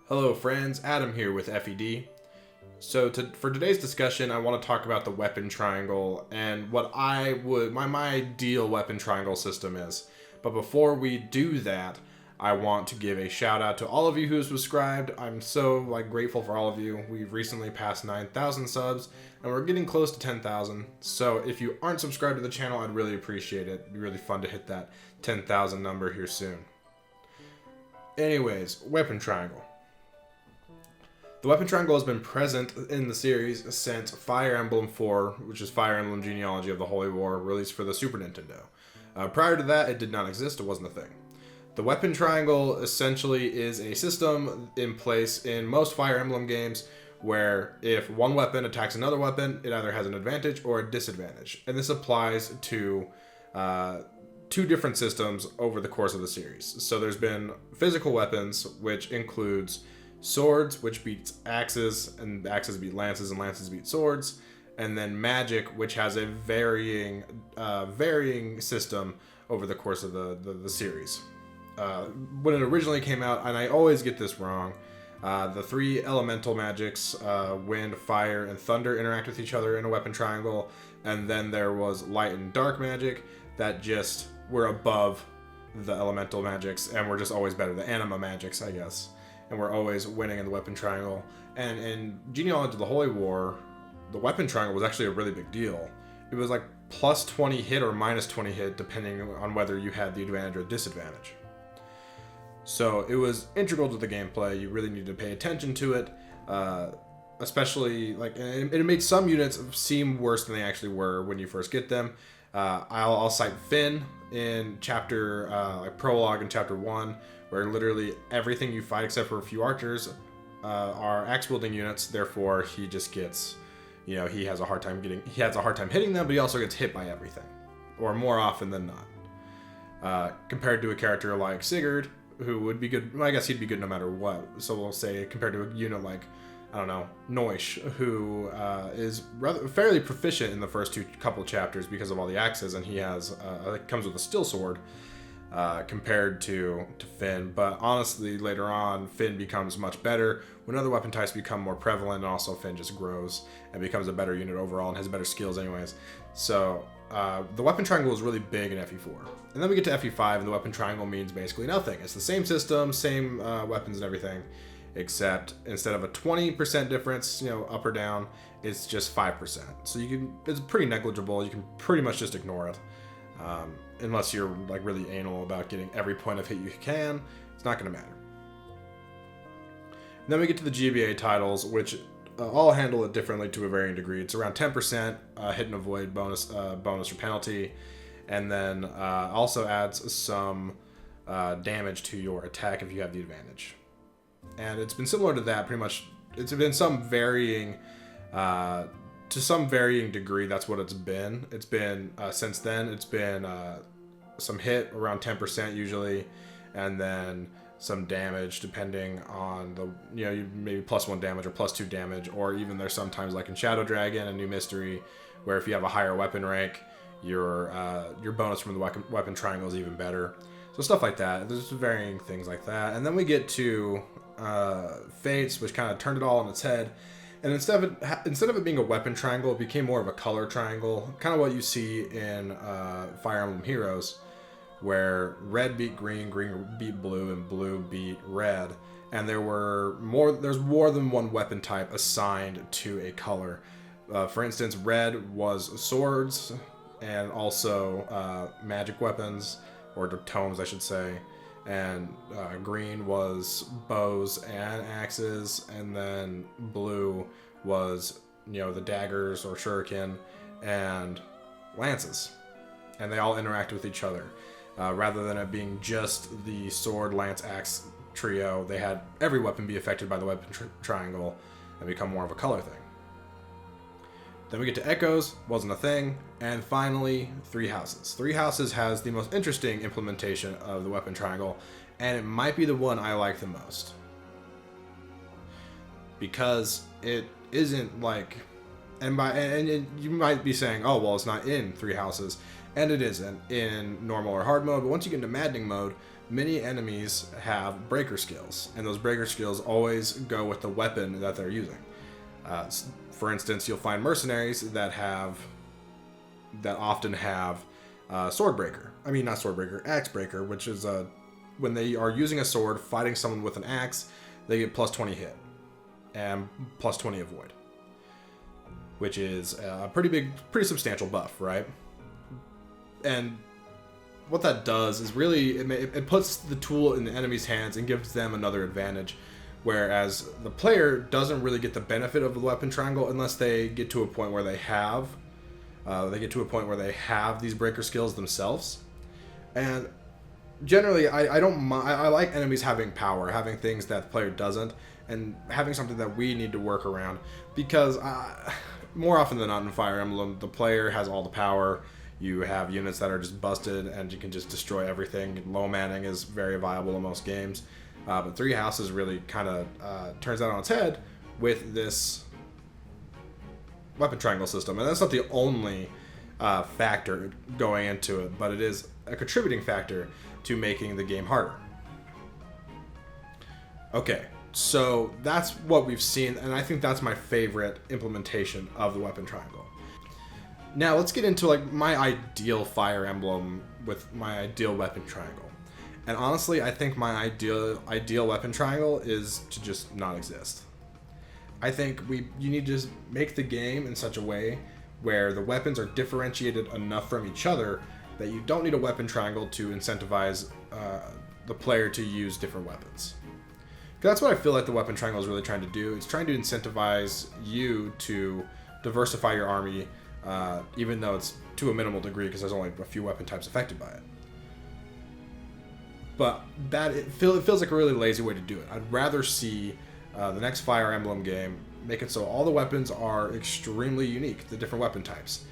Hello friends, Adam here with FED. For today's discussion, I want to talk about the weapon triangle and what my ideal weapon triangle system is. But before we do that, I want to give a shout out to all of you who have subscribed. I'm so grateful for all of you. We've recently passed 9,000 subs and we're getting close to 10,000. So if you aren't subscribed to the channel, I'd really appreciate it. It'd be really fun to hit that 10,000 number here soon. Anyways, weapon triangle. The weapon triangle has been present in the series since Fire Emblem 4, which is Fire Emblem Genealogy of the Holy War, released for the Super Nintendo. Prior to that, it did not exist, it wasn't a thing. The weapon triangle essentially is a system in place in most Fire Emblem games where if one weapon attacks another weapon, it either has an advantage or a disadvantage. And this applies to two different systems over the course of the series. So there's been physical weapons, which includes swords, which beats axes, and axes beat lances, and lances beat swords, and then magic, which has a varying system over the course of the series. When it originally came out, and I always get this wrong, the three elemental magics, wind, fire, and thunder, interact with each other in a weapon triangle, and then there was light and dark magic that just were above the elemental magics, and were just always better, the anima magics, I guess. And we're always winning in the weapon triangle. And in Genealogy of the Holy War, the weapon triangle was actually a really big deal. It was like plus 20 hit or minus 20 hit, depending on whether you had the advantage or disadvantage. So it was integral to the gameplay. You really needed to pay attention to it, especially it made some units seem worse than they actually were when you first get them. I'll cite Finn in chapter prologue in chapter 1, where literally everything you fight except for a few archers are axe wielding units. Therefore, he just gets, he has a hard time hitting them, but he also gets hit by everything, or more often than not. Compared to a character like Sigurd, who would be good. Well, I guess he'd be good no matter what. So we'll say compared to a unit like, I don't know, Noish, who is fairly proficient in the first couple chapters because of all the axes, and he has comes with a steel sword. Compared to Finn, but honestly later on Finn becomes much better when other weapon types become more prevalent, and also Finn just grows and becomes a better unit overall and has better skills anyways. So the weapon triangle is really big in FE4, and then we get to FE5 and the weapon triangle means basically nothing. It's the same system, same weapons and everything, except instead of a 20% difference, up or down, it's just 5%. So it's pretty negligible. You can pretty much just ignore it. Unless you're really anal about getting every point of hit you can, it's not going to matter. And then we get to the GBA titles, which all handle it differently to a varying degree. It's around 10% hit and avoid bonus or penalty, and then also adds some damage to your attack if you have the advantage. And it's been similar to that pretty much. It's been some varying. To some varying degree, that's what it's been. It's been, since then, it's been some hit around 10% usually, and then some damage depending on maybe +1 damage or +2 damage, or even there's sometimes like in Shadow Dragon and New Mystery, where if you have a higher weapon rank, your bonus from the weapon triangle is even better. So stuff like that. There's varying things like that. And then we get to Fates, which kind of turned it all on its head. And instead of it being a weapon triangle, it became more of a color triangle, kind of what you see in Fire Emblem Heroes, where red beat green, green beat blue, and blue beat red. And there's more than one weapon type assigned to a color. For instance, red was swords and also magic weapons, or tomes, I should say. And green was bows and axes, and then blue was the daggers or shuriken and lances, and they all interact with each other. Rather than it being just the sword, lance, axe trio, they had every weapon be affected by the weapon triangle and become more of a color thing. Then we get to Echoes, wasn't a thing, and finally, Three Houses. Three Houses has the most interesting implementation of the weapon triangle, and it might be the one I like the most. Because it isn't like, and you might be saying, oh, well, it's not in Three Houses, and it isn't in normal or hard mode, but once you get into maddening mode many enemies have breaker skills, and those breaker skills always go with the weapon that they're using. For instance, you'll find mercenaries that often have sword breaker. I mean, not sword breaker, axe breaker, which is when they are using a sword fighting someone with an axe, they get plus 20 hit and plus 20 avoid, which is a pretty substantial buff, right? And what that does is really it puts the tool in the enemy's hands and gives them another advantage, whereas the player doesn't really get the benefit of the weapon triangle unless they get to a point where they have these breaker skills themselves. And generally, I don't mind. I like enemies having power, having things that the player doesn't, and having something that we need to work around, because more often than not in Fire Emblem, the player has all the power. You have units that are just busted, and you can just destroy everything. Low manning is very viable in most games, but Three Houses really kind of turns that on its head with this weapon triangle system, and that's not the only factor going into it, but it is a contributing factor to making the game harder. Okay, so that's what we've seen, and I think that's my favorite implementation of the weapon triangle. Now let's get into like my ideal Fire Emblem with my ideal weapon triangle. And honestly, I think my ideal weapon triangle is to just not exist. I think you need to just make the game in such a way where the weapons are differentiated enough from each other that you don't need a weapon triangle to incentivize the player to use different weapons. Because that's what I feel like the weapon triangle is really trying to do. It's trying to incentivize you to diversify your army, even though it's to a minimal degree because there's only a few weapon types affected by it. But it feels like a really lazy way to do it. I'd rather see the next Fire Emblem game make it so all the weapons are extremely unique, the different weapon types.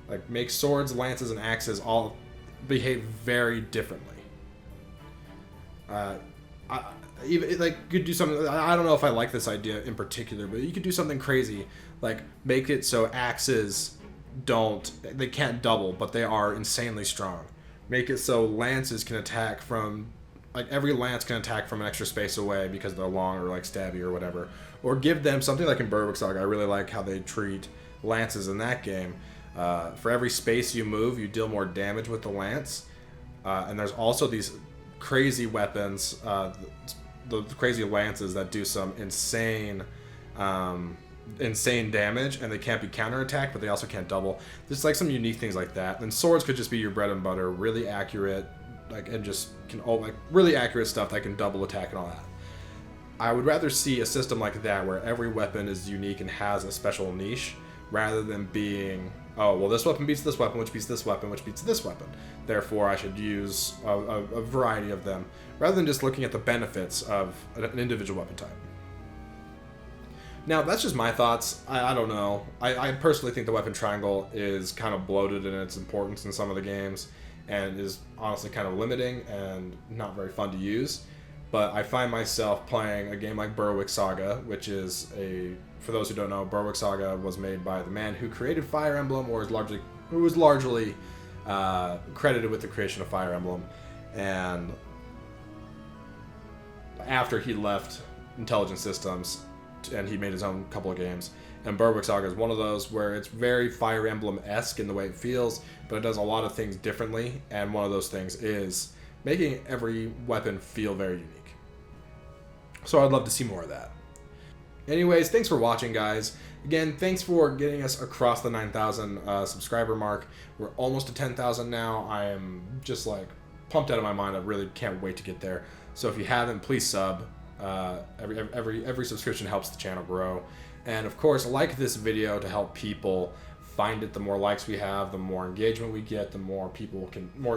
Like, make swords, lances, and axes all behave very differently. Even like, could do something. I don't know if I like this idea in particular, but you could do something crazy, like make it so axes they can't double, but they are insanely strong. Make it so lances can attack from, like, every lance can attack from an extra space away because they're long or like stabby or whatever. Or give them something like in Berwick Saga. I really like how they treat lances in that game. For every space you move, you deal more damage with the lance. And there's also these crazy weapons, the crazy lances that do some insane damage, and they can't be counterattacked, but they also can't double. There's like some unique things like that. And swords could just be your bread and butter, really accurate, and just really accurate stuff that can double attack and all that. I would rather see a system like that where every weapon is unique and has a special niche, rather than being, oh, well, this weapon beats this weapon, which beats this weapon, which beats this weapon. Therefore, I should use a variety of them, rather than just looking at the benefits of an individual weapon type. Now, that's just my thoughts. I don't know. I personally think the weapon triangle is kind of bloated in its importance in some of the games, and is honestly kind of limiting and not very fun to use. But I find myself playing a game like Berwick Saga, which is for those who don't know, Berwick Saga was made by the man who created Fire Emblem, or who was largely credited with the creation of Fire Emblem. And after he left Intelligent Systems, and he made his own couple of games. And Berwick Saga is one of those where it's very Fire Emblem-esque in the way it feels, but it does a lot of things differently, and one of those things is making every weapon feel very unique. So I'd love to see more of that. Anyways, thanks for watching, guys. Again, thanks for getting us across the 9,000 subscriber mark. We're almost to 10,000 now. I am just like pumped out of my mind. I really can't wait to get there. So if you haven't, please sub. Every subscription helps the channel grow. And of course, like this video to help people find it. The more likes we have, the more engagement we get, the more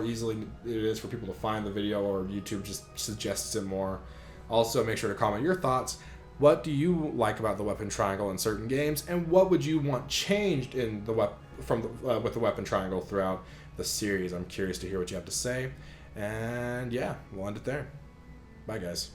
easily it is for people to find the video, or YouTube just suggests it more. Also, make sure to comment your thoughts. What do you like about the weapon triangle in certain games, and what would you want changed in the with the weapon triangle throughout the series? I'm curious to hear what you have to say. And yeah, we'll end it there. Bye, guys.